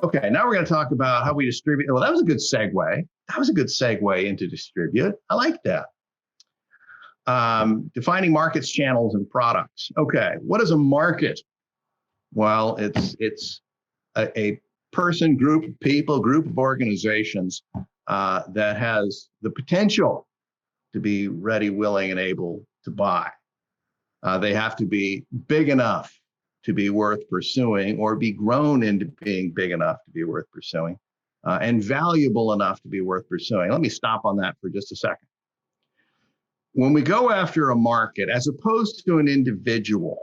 Okay, now we're going to talk about how we distribute. Well, that was a good segue. That was a good segue into distribute. I like that. Defining markets, channels, and products. Okay, what is a market? Well, it's a person, group of people, group of organizations that has the potential to be ready, willing, and able to buy. They have to be big enough to be worth pursuing, or be grown into being big enough to be worth pursuing, and valuable enough to be worth pursuing. Let me stop on that for just a second. When we go after a market, as opposed to an individual,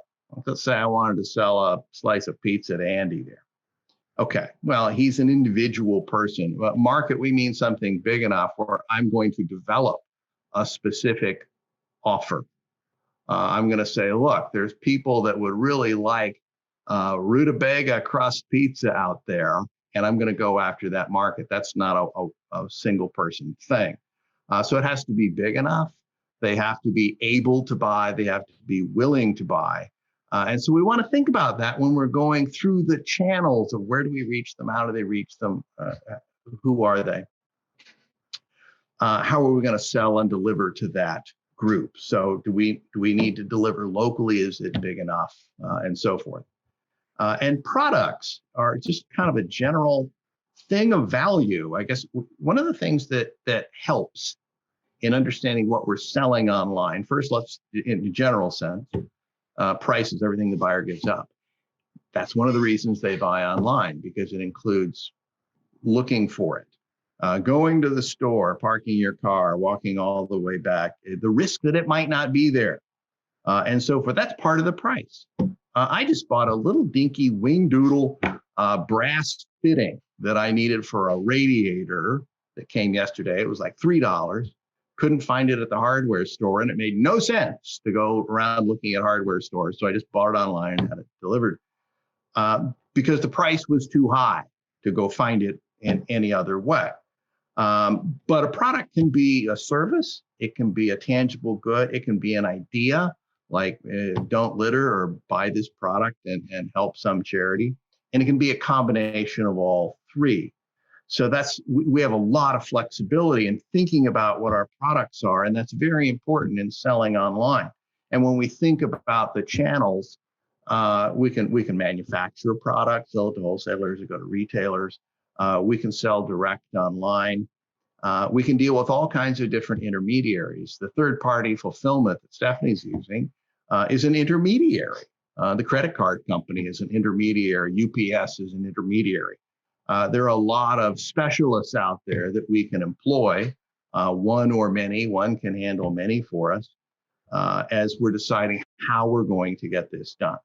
let's say I wanted to sell a slice of pizza to Andy there. Okay, well, he's an individual person. But market, we mean something big enough where I'm going to develop a specific offer. I'm going to say, look, there's people that would really like rutabaga crust pizza out there, and I'm going to go after that market. That's not a single person thing. So it has to be big enough. They have to be able to buy. They have to be willing to buy. And so we want to think about that when we're going through the channels of where do we reach them? How do they reach them? Who are they? How are we going to sell and deliver to that group? So do we need to deliver locally? Is it big enough? And so forth. And products are just kind of a general thing of value. I guess one of the things that helps in understanding what we're selling online, first, let's, in a general sense, price is everything the buyer gives up. That's one of the reasons they buy online, because it includes looking for it, going to the store, parking your car, walking all the way back, the risk that it might not be there, and so forth. That's part of the price. I just bought a little dinky wing-doodle brass fitting that I needed for a radiator that came yesterday. It was like $3. Couldn't find it at the hardware store, and it made no sense to go around looking at hardware stores. So I just bought it online and had it delivered because the price was too high to go find it in any other way. But a product can be a service. It can be a tangible good. It can be an idea like don't litter or buy this product and help some charity. And it can be a combination of all three. So we have a lot of flexibility in thinking about what our products are, and that's very important in selling online. And when we think about the channels, we can manufacture products, sell it to wholesalers, or go to retailers. We can sell direct online. We can deal with all kinds of different intermediaries. The third-party fulfillment that Stephanie's using is an intermediary. The credit card company is an intermediary. UPS is an intermediary. There are a lot of specialists out there that we can employ, one or many. One can handle many for us as we're deciding how we're going to get this done.